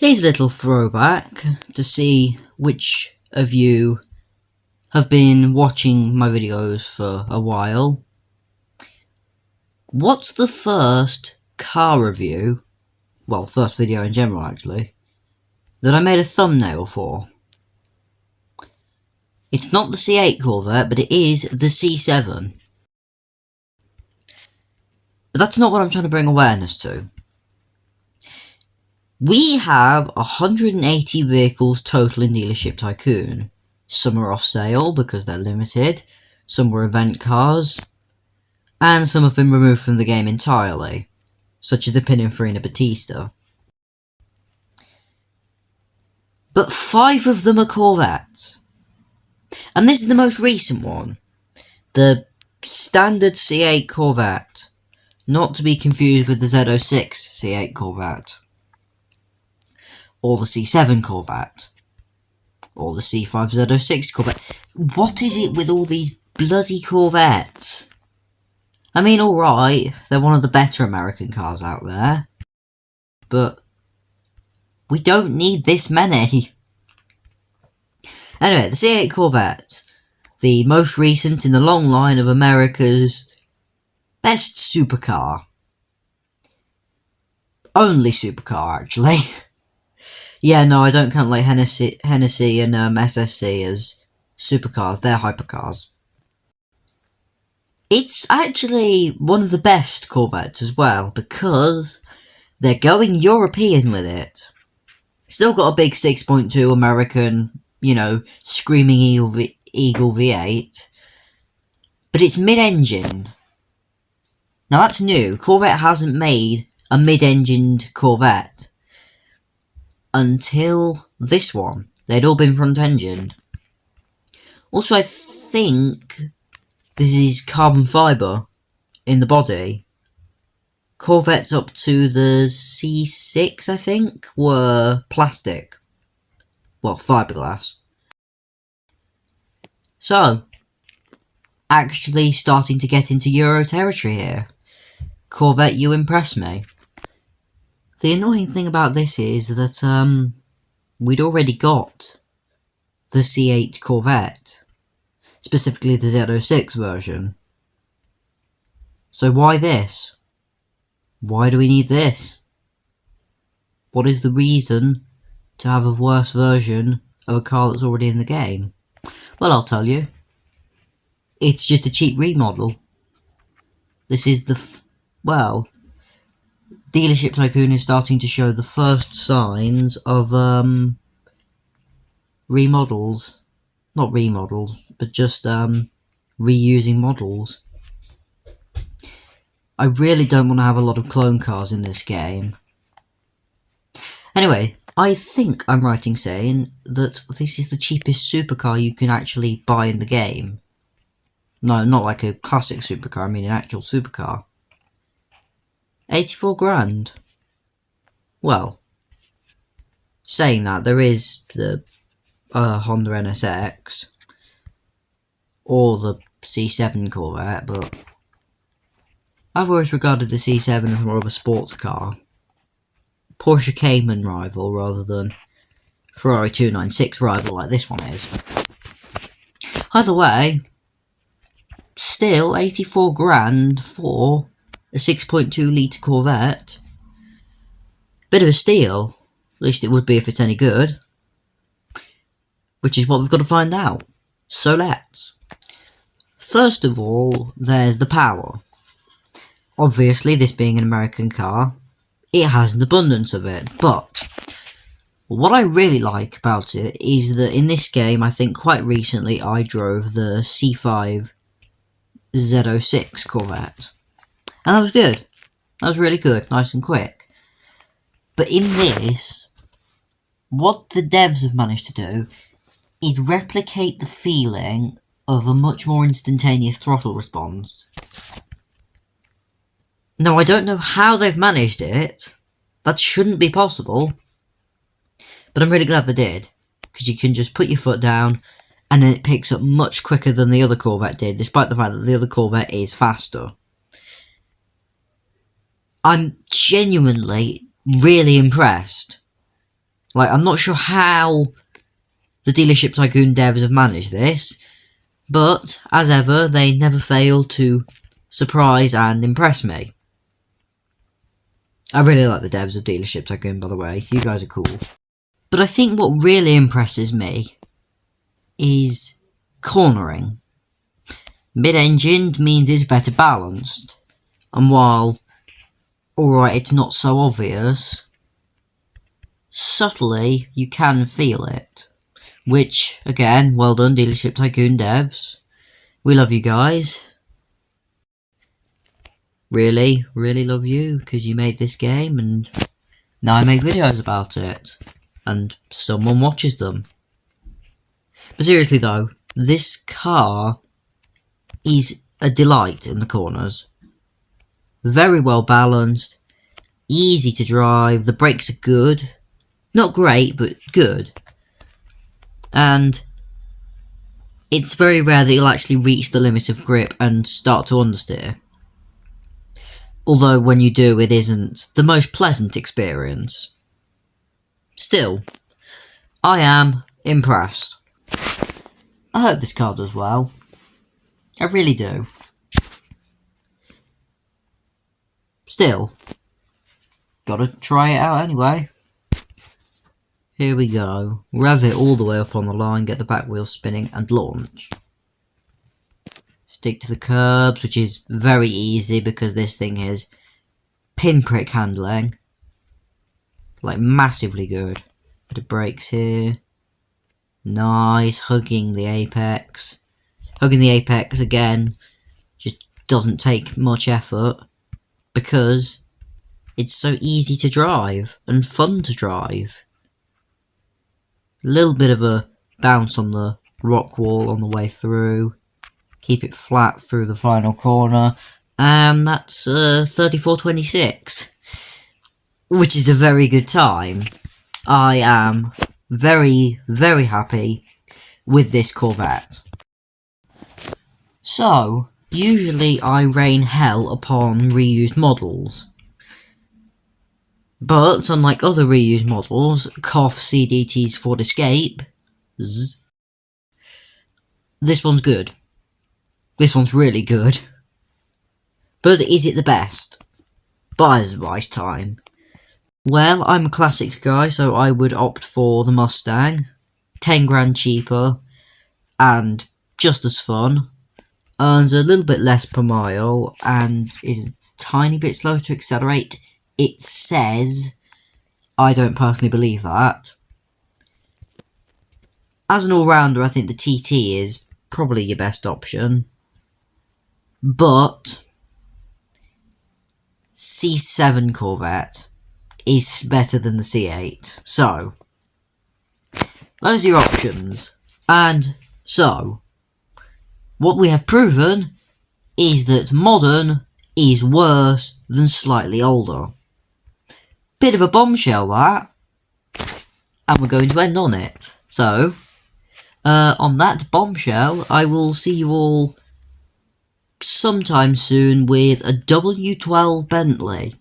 Here's a little throwback to see which of you have been watching my videos for a while. What's the first car review, well, first video in general actually, that I made a thumbnail for? It's not the C8 Corvette, but it is the C7. But that's not what I'm trying to bring awareness to. We have 180 vehicles total in dealership Tycoon. Some are off sale because they're limited, some were event cars, and some have been removed from the game entirely, such as the Pininfarina Battista. But 5 of them are Corvettes. And this is the most recent one. The standard C8 Corvette. Not to be confused with the Z06 C8 Corvette. Or the C7 Corvette. Or the C5 Z06 Corvette. What is it with all these bloody Corvettes? I mean, alright, they're one of the better American cars out there. But we don't need this many. Anyway, the C8 Corvette. The most recent in the long line of America's best supercar. Only supercar, actually. Yeah, no, I don't count like Hennessy and SSC as supercars. They're hypercars. It's actually one of the best Corvettes as well, because they're going European with it. Still got a big 6.2 American, Screaming Eagle V8. But it's mid-engine. Now that's new. Corvette hasn't made a mid-engined Corvette until this one. They'd all been front-engined. Also, I think this is carbon fibre in the body. Corvettes up to the C6, I think, were plastic. Well, fiberglass. So, actually starting to get into Euro territory here. Corvette, you impress me. The annoying thing about this is that, we'd already got the C8 Corvette. Specifically the Z06 version. So why this? Why do we need this? What is the reason to have a worse version of a car that's already in the game? Well, I'll tell you. It's just a cheap remodel. This is Dealership Tycoon is starting to show the first signs of, remodels. Not remodels, but just, reusing models. I really don't want to have a lot of clone cars in this game. Anyway, I think I'm right in saying that this is the cheapest supercar you can actually buy in the game. No, not like a classic supercar, I mean an actual supercar. 84 grand. Well, saying that, there is the Honda NSX, or the C7 Corvette, but I've always regarded the C7 as more of a sports car. Porsche Cayman rival rather than Ferrari 296 rival like this one is. Either way, still 84 grand for a 6.2 litre Corvette. Bit of a steal, at least it would be if it's any good. Which is what we've got to find out. So let's. First of all, there's the power. Obviously, this being an American car, it has an abundance of it, but what I really like about it is that in this game, I think quite recently, I drove the C5 Z06 Corvette. And that was good. That was really good, nice and quick. But in this, what the devs have managed to do is replicate the feeling of a much more instantaneous throttle response. Now, I don't know how they've managed it. That shouldn't be possible. But I'm really glad they did. Because you can just put your foot down, and then it picks up much quicker than the other Corvette did, despite the fact that the other Corvette is faster. I'm genuinely really impressed Like, I'm not sure how the Dealership Tycoon devs have managed this, but, as ever, they never fail to surprise and impress me. I really like the devs of Dealership Tycoon, by the way. You guys are cool. But I think what really impresses me is cornering. Mid-engined means it's better balanced. And while, alright, it's not so obvious, subtly, you can feel it. Which, again, well done, Dealership Tycoon devs. We love you guys. Really, really love you, because you made this game, and now I make videos about it. And someone watches them. But seriously though, this car is a delight in the corners. Very well balanced, easy to drive, the brakes are good. Not great, but good. And it's very rare that you'll actually reach the limit of grip and start to understeer. Although when you do, it isn't the most pleasant experience. Still, I am impressed. I hope this car does well. I really do. Still, gotta try it out anyway. Here we go. Rev it all the way up on the line, get the back wheels spinning, and launch. Stick to the curbs, which is very easy because this thing is pinprick handling. Like, massively good. Bit of brakes here. Nice, hugging the apex. Hugging the apex again just doesn't take much effort because it's so easy to drive and fun to drive. A little bit of a bounce on the rock wall on the way through. Keep it flat through the final corner. And that's 34.26. Which is a very good time. I am very, very happy with this Corvette. So, usually I rain hell upon reused models. But, unlike other reused models, cough CDT's Ford Escape, this one's good. This one's really good. But is it the best? Buyer's advice time. Well, I'm a classics guy, so I would opt for the Mustang. 10 grand cheaper, and just as fun. Earns a little bit less per mile, and is a tiny bit slower to accelerate. It says. I don't personally believe that. As an all-rounder, I think the TT is probably your best option. But C7 Corvette is better than the C8. So, those are your options. And so, what we have proven is that modern is worse than slightly older. Bit of a bombshell, that. And we're going to end on it. So, on that bombshell, I will see you all sometime soon with a W12 Bentley.